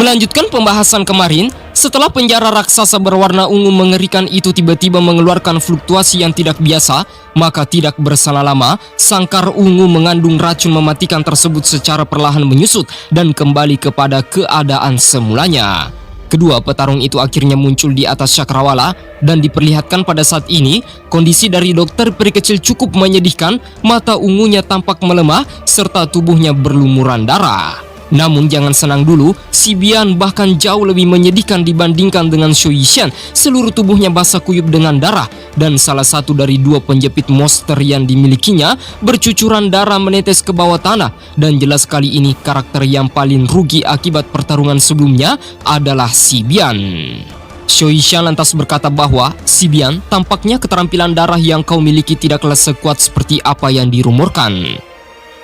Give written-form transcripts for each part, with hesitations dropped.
Melanjutkan pembahasan kemarin, setelah penjara raksasa berwarna ungu mengerikan itu tiba-tiba mengeluarkan fluktuasi yang tidak biasa, maka tidak berselang lama, sangkar ungu mengandung racun mematikan tersebut secara perlahan menyusut dan kembali kepada keadaan semulanya. Kedua petarung itu akhirnya muncul di atas cakrawala dan diperlihatkan pada saat ini kondisi dari dokter peri kecil cukup menyedihkan, mata ungunya tampak melemah serta tubuhnya berlumuran darah. Namun jangan senang dulu, si Bian bahkan jauh lebih menyedihkan dibandingkan dengan Shu Yishan. Seluruh tubuhnya basah kuyup dengan darah dan salah satu dari dua penjepit monster yang dimilikinya bercucuran darah menetes ke bawah tanah. Dan jelas kali ini karakter yang paling rugi akibat pertarungan sebelumnya adalah si Bian. Shu Yishan lantas berkata bahwa, "Si Bian, tampaknya keterampilan darah yang kau miliki tidaklah sekuat seperti apa yang dirumorkan."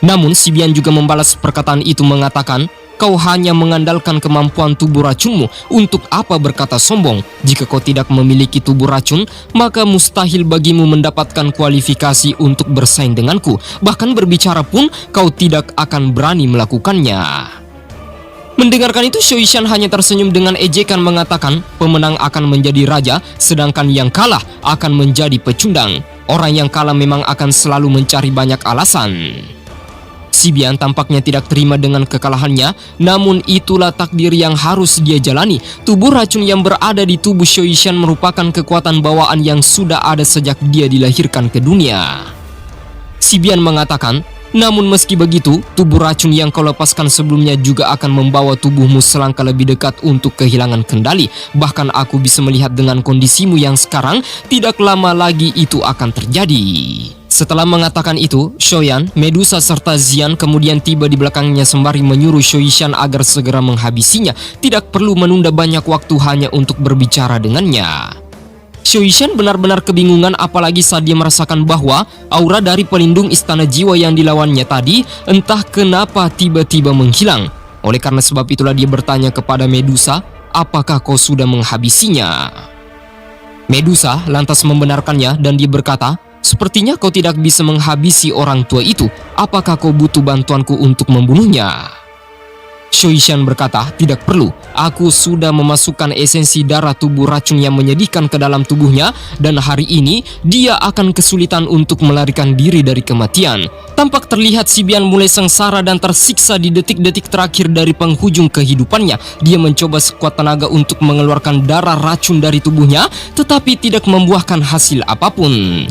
Namun si Bian juga membalas perkataan itu mengatakan, "Kau hanya mengandalkan kemampuan tubuh racunmu. Untuk apa berkata sombong? Jika kau tidak memiliki tubuh racun, maka mustahil bagimu mendapatkan kualifikasi untuk bersaing denganku. Bahkan berbicara pun kau tidak akan berani melakukannya." Mendengarkan itu, Shu Yishan hanya tersenyum dengan ejekan mengatakan, "Pemenang akan menjadi raja, sedangkan yang kalah akan menjadi pecundang. Orang yang kalah memang akan selalu mencari banyak alasan." Si Bian tampaknya tidak terima dengan kekalahannya, namun itulah takdir yang harus dia jalani. Tubuh racun yang berada di tubuh Shu Yishan merupakan kekuatan bawaan yang sudah ada sejak dia dilahirkan ke dunia. Si Bian mengatakan, "Namun meski begitu, tubuh racun yang kau lepaskan sebelumnya juga akan membawa tubuhmu selangkah lebih dekat untuk kehilangan kendali. Bahkan aku bisa melihat dengan kondisimu yang sekarang, tidak lama lagi itu akan terjadi." Setelah mengatakan itu, Shoyan, Medusa serta Xian kemudian tiba di belakangnya sembari menyuruh Shu Yishan agar segera menghabisinya. Tidak perlu menunda banyak waktu hanya untuk berbicara dengannya. Shu Yishan benar-benar kebingungan apalagi saat dia merasakan bahwa aura dari pelindung istana jiwa yang dilawannya tadi entah kenapa tiba-tiba menghilang. Oleh karena sebab itulah dia bertanya kepada Medusa, "Apakah kau sudah menghabisinya?" Medusa lantas membenarkannya dan dia berkata, "Sepertinya kau tidak bisa menghabisi orang tua itu. Apakah kau butuh bantuanku untuk membunuhnya?" Shu Yishan berkata, "Tidak perlu. Aku sudah memasukkan esensi darah tubuh racun yang menyedihkan ke dalam tubuhnya dan hari ini dia akan kesulitan untuk melarikan diri dari kematian." Tampak terlihat si Bian mulai sengsara dan tersiksa di detik-detik terakhir dari penghujung kehidupannya. Dia mencoba sekuat tenaga untuk mengeluarkan darah racun dari tubuhnya, tetapi tidak membuahkan hasil apapun.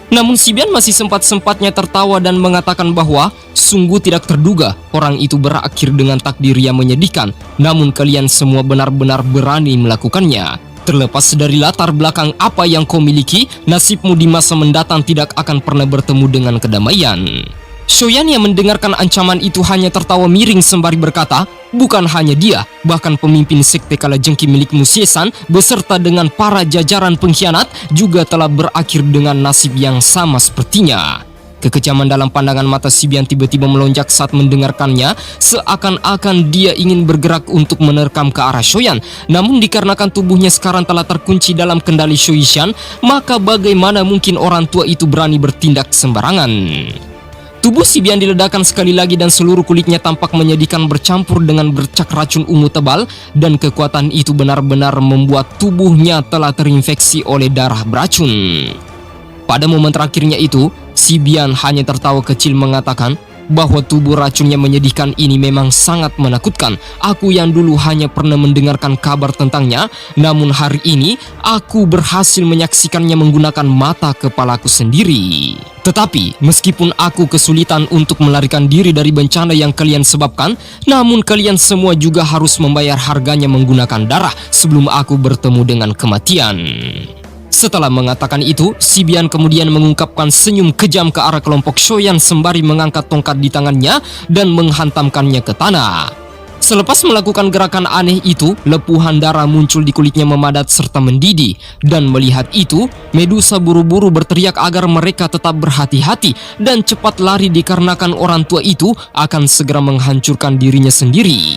Namun si Bian masih sempat-sempatnya tertawa dan mengatakan bahwa sungguh tidak terduga orang itu berakhir dengan takdir yang menyedihkan. Namun kalian semua benar-benar berani melakukannya. Terlepas dari latar belakang apa yang kau miliki, nasibmu di masa mendatang tidak akan pernah bertemu dengan kedamaian. Shoyan yang mendengarkan ancaman itu hanya tertawa miring sembari berkata, "Bukan hanya dia, bahkan pemimpin sekte kalajengki milik Musiesan beserta dengan para jajaran pengkhianat juga telah berakhir dengan nasib yang sama sepertinya." Kekejaman dalam pandangan mata si Bian tiba-tiba melonjak saat mendengarkannya, seakan-akan dia ingin bergerak untuk menerkam ke arah Shoyan. Namun dikarenakan tubuhnya sekarang telah terkunci dalam kendali Shu Yishan, maka bagaimana mungkin orang tua itu berani bertindak sembarangan. Tubuh si Bian diledakkan sekali lagi dan seluruh kulitnya tampak menyedihkan bercampur dengan bercak racun ungu tebal, dan kekuatan itu benar-benar membuat tubuhnya telah terinfeksi oleh darah beracun. Pada momen terakhirnya itu, si Bian hanya tertawa kecil mengatakan bahwa tubuh racun yang menyedihkan ini memang sangat menakutkan. Aku yang dulu hanya pernah mendengarkan kabar tentangnya, namun hari ini aku berhasil menyaksikannya menggunakan mata kepalaku sendiri. Tetapi meskipun aku kesulitan untuk melarikan diri dari bencana yang kalian sebabkan, namun kalian semua juga harus membayar harganya menggunakan darah sebelum aku bertemu dengan kematian. Setelah mengatakan itu, si Bian kemudian mengungkapkan senyum kejam ke arah kelompok Shoyan sembari mengangkat tongkat di tangannya dan menghantamkannya ke tanah. Selepas melakukan gerakan aneh itu, lepuhan darah muncul di kulitnya memadat serta mendidih. Dan melihat itu, Medusa buru-buru berteriak agar mereka tetap berhati-hati dan cepat lari dikarenakan orang tua itu akan segera menghancurkan dirinya sendiri.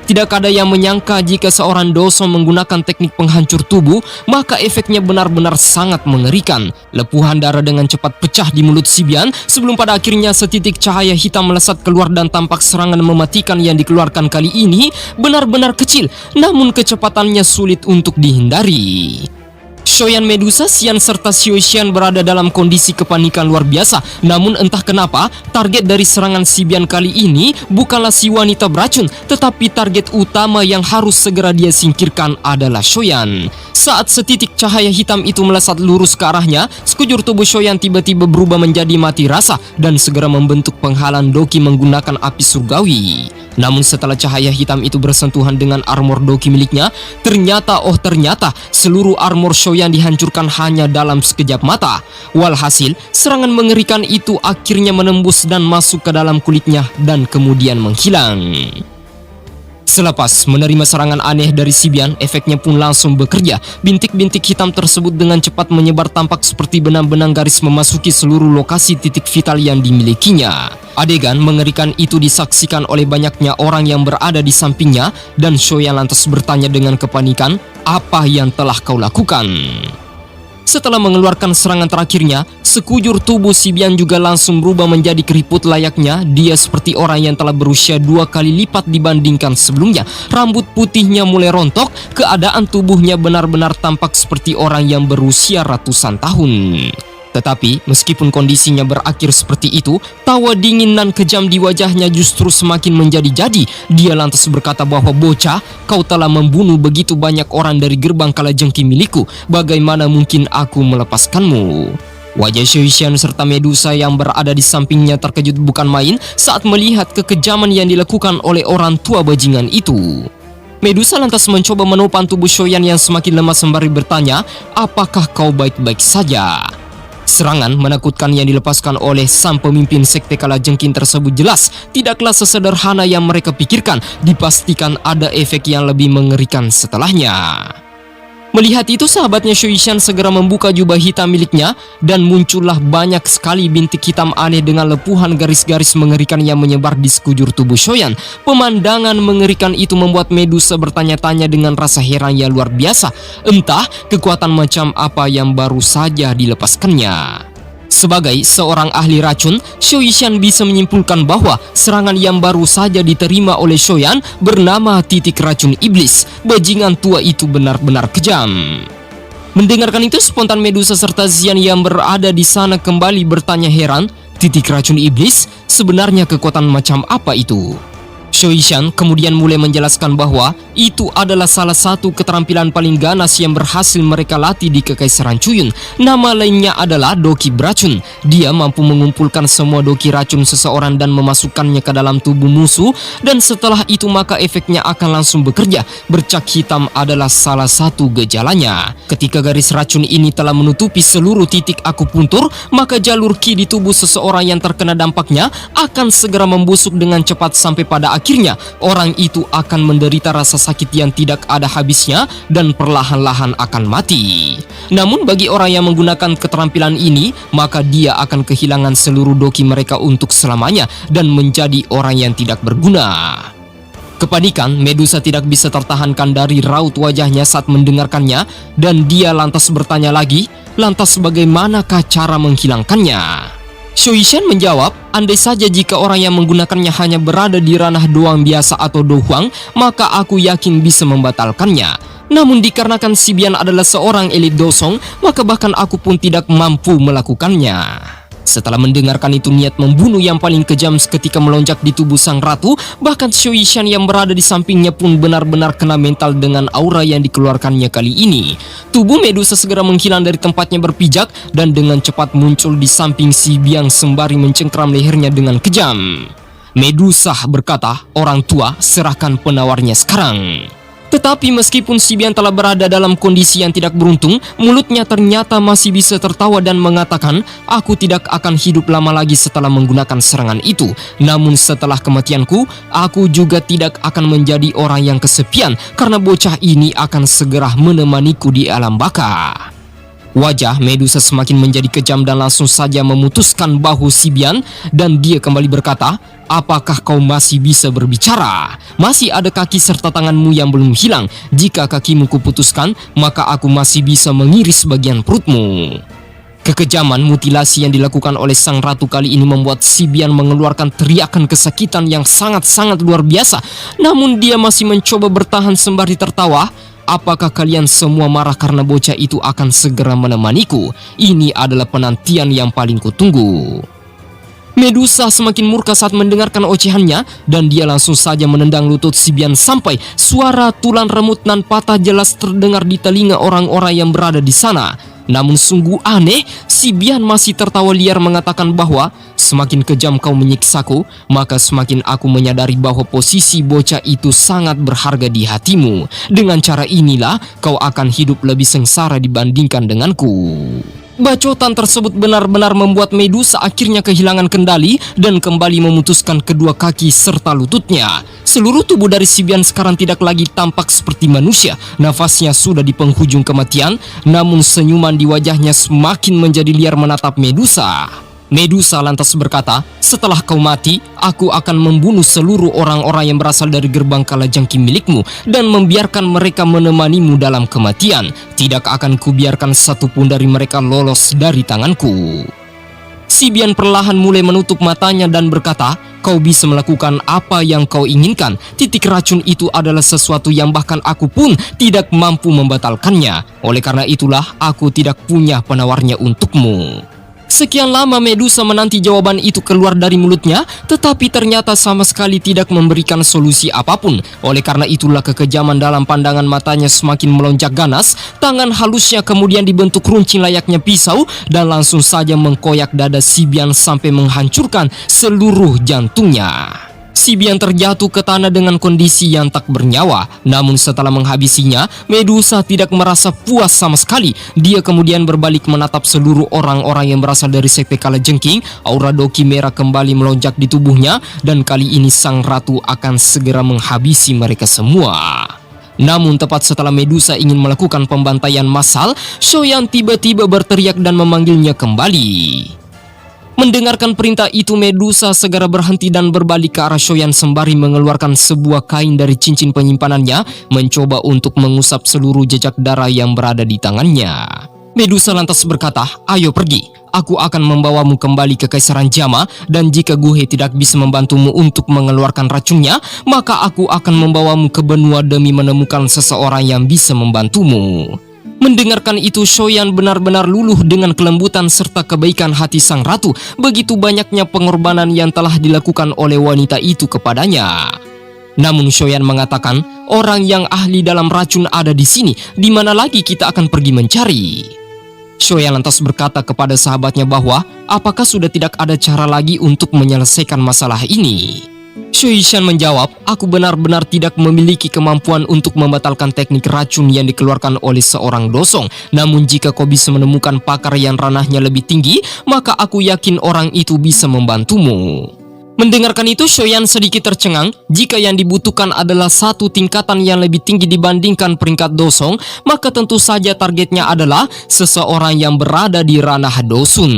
Tidak ada yang menyangka jika seorang Dosong menggunakan teknik penghancur tubuh, maka efeknya benar-benar sangat mengerikan. Lepuhan darah dengan cepat pecah di mulut Sibian sebelum pada akhirnya setitik cahaya hitam melesat keluar dan tampak serangan mematikan yang dikeluarkan kali ini benar-benar kecil, namun kecepatannya sulit untuk dihindari. Shoyan, Medusa, Xian serta Xiaoxian berada dalam kondisi kepanikan luar biasa. Namun entah kenapa, target dari serangan Sibian kali ini bukanlah si wanita beracun, tetapi target utama yang harus segera dia singkirkan adalah Shoyan. Saat setitik cahaya hitam itu melesat lurus ke arahnya, sekujur tubuh Shoyan tiba-tiba berubah menjadi mati rasa dan segera membentuk penghalang Doki menggunakan api surgawi. Namun setelah cahaya hitam itu bersentuhan dengan armor Doki miliknya, ternyata seluruh armor Shoyan dihancurkan hanya dalam sekejap mata. Walhasil, serangan mengerikan itu akhirnya menembus dan masuk ke dalam kulitnya dan kemudian menghilang. Selepas menerima serangan aneh dari Sibian, efeknya pun langsung bekerja. Bintik-bintik hitam tersebut dengan cepat menyebar tampak seperti benang-benang garis memasuki seluruh lokasi titik vital yang dimilikinya. Adegan mengerikan itu disaksikan oleh banyaknya orang yang berada di sampingnya dan Shoyan lantas bertanya dengan kepanikan, "Apa yang telah kau lakukan?" Setelah mengeluarkan serangan terakhirnya, sekujur tubuh Sibian juga langsung berubah menjadi keriput layaknya dia seperti orang yang telah berusia 2 kali lipat dibandingkan sebelumnya. Rambut putihnya mulai rontok, keadaan tubuhnya benar-benar tampak seperti orang yang berusia ratusan tahun. Tetapi meskipun kondisinya berakhir seperti itu, tawa dingin dan kejam di wajahnya justru semakin menjadi-jadi. Dia lantas berkata bahwa, "Bocah, kau telah membunuh begitu banyak orang dari gerbang kalajengki milikku. Bagaimana mungkin aku melepaskanmu?" Wajah Xiaoxian serta Medusa yang berada di sampingnya terkejut bukan main saat melihat kekejaman yang dilakukan oleh orang tua bajingan itu. Medusa lantas mencoba menopang tubuh Shoyan yang semakin lemah sembari bertanya, "Apakah kau baik-baik saja?" Serangan menakutkan yang dilepaskan oleh sang pemimpin sekte kalajengking tersebut jelas tidaklah sesederhana yang mereka pikirkan. Dipastikan ada efek yang lebih mengerikan setelahnya. Melihat itu, sahabatnya Xiaoxian segera membuka jubah hitam miliknya dan muncullah banyak sekali bintik hitam aneh dengan lepuhan garis-garis mengerikan yang menyebar di sekujur tubuh Shoyan. Pemandangan mengerikan itu membuat Medusa bertanya-tanya dengan rasa heran yang luar biasa. Entah kekuatan macam apa yang baru saja dilepaskannya. Sebagai seorang ahli racun, Xiaoxian bisa menyimpulkan bahwa serangan yang baru saja diterima oleh Shoyan bernama titik racun iblis. Bajingan tua itu benar-benar kejam. Mendengarkan itu, spontan Medusa serta Xian yang berada di sana kembali bertanya heran, "Titik racun iblis? Sebenarnya kekuatan macam apa itu?" Xiaoxian kemudian mulai menjelaskan bahwa itu adalah salah satu keterampilan paling ganas yang berhasil mereka latih di Kekaisaran Cuyun. Nama lainnya adalah Doki Beracun. Dia mampu mengumpulkan semua doki racun seseorang dan memasukkannya ke dalam tubuh musuh, dan setelah itu maka efeknya akan langsung bekerja. Bercak hitam adalah salah satu gejalanya. Ketika garis racun ini telah menutupi seluruh titik akupuntur, maka jalur ki di tubuh seseorang yang terkena dampaknya akan segera membusuk dengan cepat sampai pada akhirnya orang itu akan menderita rasa sakit yang tidak ada habisnya dan perlahan-lahan akan mati. Namun bagi orang yang menggunakan keterampilan ini, maka dia akan kehilangan seluruh doki mereka untuk selamanya dan menjadi orang yang tidak berguna. Kepanikan Medusa tidak bisa tertahankan dari raut wajahnya saat mendengarkannya, dan dia lantas bertanya lagi, "Lantas bagaimanakah cara menghilangkannya?" Xiaoxian menjawab, "Andai saja jika orang yang menggunakannya hanya berada di ranah doang biasa atau dohuang, maka aku yakin bisa membatalkannya. Namun dikarenakan Sibian adalah seorang elit dosong, maka bahkan aku pun tidak mampu melakukannya." Setelah mendengarkan itu, niat membunuh yang paling kejam seketika melonjak di tubuh sang ratu. Bahkan Xiaoxian yang berada di sampingnya pun benar-benar kena mental dengan aura yang dikeluarkannya kali ini. Tubuh Medusa segera menghilang dari tempatnya berpijak dan dengan cepat muncul di samping Sibian sembari mencengkram lehernya dengan kejam. Medusa berkata, "Orang tua, serahkan penawarnya sekarang." Tetapi meskipun Sibian telah berada dalam kondisi yang tidak beruntung, mulutnya ternyata masih bisa tertawa dan mengatakan, "Aku tidak akan hidup lama lagi setelah menggunakan serangan itu. Namun setelah kematianku, aku juga tidak akan menjadi orang yang kesepian karena bocah ini akan segera menemaniku di alam baka." Wajah Medusa semakin menjadi kejam dan langsung saja memutuskan bahu Sibian dan dia kembali berkata, "Apakah kau masih bisa berbicara? Masih ada kaki serta tanganmu yang belum hilang. Jika kakimu kuputuskan, maka aku masih bisa mengiris bagian perutmu." Kekejaman mutilasi yang dilakukan oleh sang ratu kali ini membuat Sibian mengeluarkan teriakan kesakitan yang sangat-sangat luar biasa. Namun dia masih mencoba bertahan sembari tertawa. "Apakah kalian semua marah karena bocah itu akan segera menemaniku? Ini adalah penantian yang paling kutunggu." Medusa semakin murka saat mendengarkan ocehannya dan dia langsung saja menendang lutut Sibian sampai suara tulang remut nan patah jelas terdengar di telinga orang-orang yang berada di sana. Namun sungguh aneh, Sibian masih tertawa liar mengatakan bahwa semakin kejam kau menyiksaku, maka semakin aku menyadari bahwa posisi bocah itu sangat berharga di hatimu. Dengan cara inilah kau akan hidup lebih sengsara dibandingkan denganku. Bacotan tersebut benar-benar membuat Medusa akhirnya kehilangan kendali dan kembali memutuskan kedua kaki serta lututnya. Seluruh tubuh dari Sibian sekarang tidak lagi tampak seperti manusia. Nafasnya sudah di penghujung kematian, namun senyuman di wajahnya semakin menjadi liar menatap Medusa. Medusa lantas berkata, "Setelah kau mati, aku akan membunuh seluruh orang-orang yang berasal dari gerbang kalajengking milikmu dan membiarkan mereka menemanimu dalam kematian. Tidak akan kubiarkan satupun dari mereka lolos dari tanganku." Sibian perlahan mulai menutup matanya dan berkata, "Kau bisa melakukan apa yang kau inginkan. Titik racun itu adalah sesuatu yang bahkan aku pun tidak mampu membatalkannya. Oleh karena itulah aku tidak punya penawarnya untukmu." Sekian lama Medusa menanti jawaban itu keluar dari mulutnya, tetapi ternyata sama sekali tidak memberikan solusi apapun. Oleh karena itulah kekejaman dalam pandangan matanya semakin melonjak ganas, tangan halusnya kemudian dibentuk runcing layaknya pisau dan langsung saja mengkoyak dada Sibian sampai menghancurkan seluruh jantungnya. Sibian terjatuh ke tanah dengan kondisi yang tak bernyawa. Namun setelah menghabisinya, Medusa tidak merasa puas sama sekali. Dia kemudian berbalik menatap seluruh orang-orang yang berasal dari sekte kalajengking. Aura Doki merah kembali melonjak di tubuhnya dan kali ini sang ratu akan segera menghabisi mereka semua. Namun tepat setelah Medusa ingin melakukan pembantaian massal, Shoyan tiba-tiba berteriak dan memanggilnya kembali. Mendengarkan perintah itu, Medusa segera berhenti dan berbalik ke arah Shoyan sembari mengeluarkan sebuah kain dari cincin penyimpanannya, mencoba untuk mengusap seluruh jejak darah yang berada di tangannya. Medusa lantas berkata, "Ayo pergi, aku akan membawamu kembali ke Kaisaran Jama dan jika Guhe tidak bisa membantumu untuk mengeluarkan racunnya, maka aku akan membawamu ke benua demi menemukan seseorang yang bisa membantumu." Mendengarkan itu, Shoyan benar-benar luluh dengan kelembutan serta kebaikan hati sang ratu. Begitu banyaknya pengorbanan yang telah dilakukan oleh wanita itu kepadanya. Namun Shoyan mengatakan, "Orang yang ahli dalam racun ada di sini. Di mana lagi kita akan pergi mencari?" Shoyan lantas berkata kepada sahabatnya bahwa apakah sudah tidak ada cara lagi untuk menyelesaikan masalah ini. Shoishan menjawab, "Aku benar-benar tidak memiliki kemampuan untuk membatalkan teknik racun yang dikeluarkan oleh seorang dosong. Namun jika kau bisa menemukan pakar yang ranahnya lebih tinggi, maka aku yakin orang itu bisa membantumu." Mendengarkan itu, Shoyan sedikit tercengang. Jika yang dibutuhkan adalah satu tingkatan yang lebih tinggi dibandingkan peringkat dosong, maka tentu saja targetnya adalah seseorang yang berada di ranah dosun.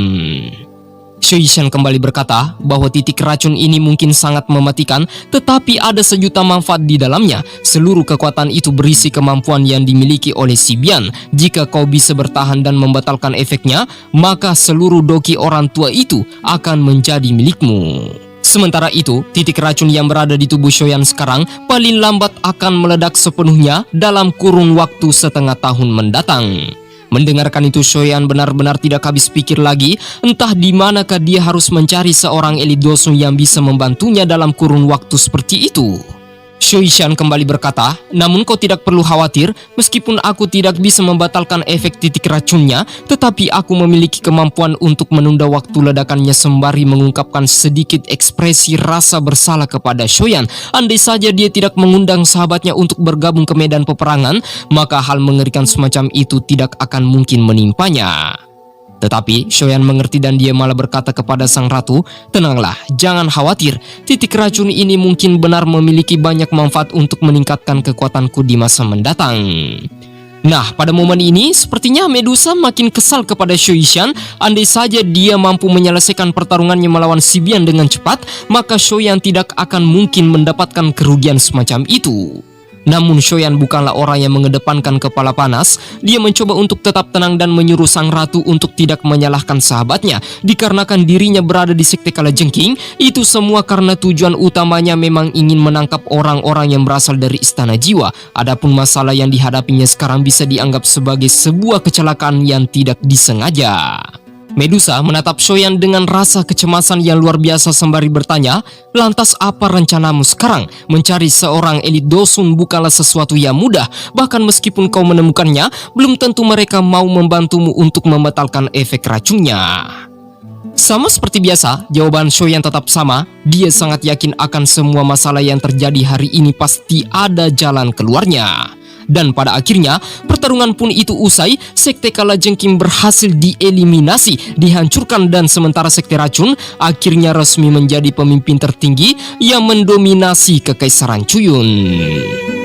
Shoishan kembali berkata bahwa titik racun ini mungkin sangat mematikan, tetapi ada sejuta manfaat di dalamnya. Seluruh kekuatan itu berisi kemampuan yang dimiliki oleh Sibian. Jika kau bisa bertahan dan membatalkan efeknya, maka seluruh doki orang tua itu akan menjadi milikmu. Sementara itu, titik racun yang berada di tubuh Shoyan sekarang paling lambat akan meledak sepenuhnya dalam kurun waktu setengah tahun mendatang. Mendengarkan itu, Shoyan benar-benar tidak habis pikir lagi, entah di manakah dia harus mencari seorang elit dosun yang bisa membantunya dalam kurun waktu seperti itu. Shoishan kembali berkata, "Namun kau tidak perlu khawatir, meskipun aku tidak bisa membatalkan efek titik racunnya, tetapi aku memiliki kemampuan untuk menunda waktu ledakannya." Sembari mengungkapkan sedikit ekspresi rasa bersalah kepada Shoyan. Andai saja dia tidak mengundang sahabatnya untuk bergabung ke medan peperangan, maka hal mengerikan semacam itu tidak akan mungkin menimpanya. Tetapi Shoyan mengerti dan dia malah berkata kepada sang ratu, "Tenanglah, jangan khawatir. Titik racun ini mungkin benar memiliki banyak manfaat untuk meningkatkan kekuatanku di masa mendatang." Nah, pada momen ini, sepertinya Medusa makin kesal kepada Shoishan. Andai saja dia mampu menyelesaikan pertarungannya melawan Sibian dengan cepat, maka Shoyan tidak akan mungkin mendapatkan kerugian semacam itu. Namun Shoyan bukanlah orang yang mengedepankan kepala panas. Dia mencoba untuk tetap tenang dan menyuruh sang ratu untuk tidak menyalahkan sahabatnya. Dikarenakan dirinya berada di Sekte Kalajengking, itu semua karena tujuan utamanya memang ingin menangkap orang-orang yang berasal dari Istana Jiwa. Adapun masalah yang dihadapinya sekarang bisa dianggap sebagai sebuah kecelakaan yang tidak disengaja. Medusa menatap Shoyan dengan rasa kecemasan yang luar biasa sembari bertanya, "Lantas apa rencanamu sekarang? Mencari seorang elit Dosun bukanlah sesuatu yang mudah. Bahkan meskipun kau menemukannya, belum tentu mereka mau membantumu untuk membatalkan efek racunnya." Sama seperti biasa, jawaban Shoyan tetap sama. Dia sangat yakin akan semua masalah yang terjadi hari ini pasti ada jalan keluarnya. Dan pada akhirnya, pertarungan pun itu usai. Sekte Kalajengking berhasil dieliminasi, dihancurkan, dan sementara Sekte Racun akhirnya resmi menjadi pemimpin tertinggi yang mendominasi Kekaisaran Cuyun.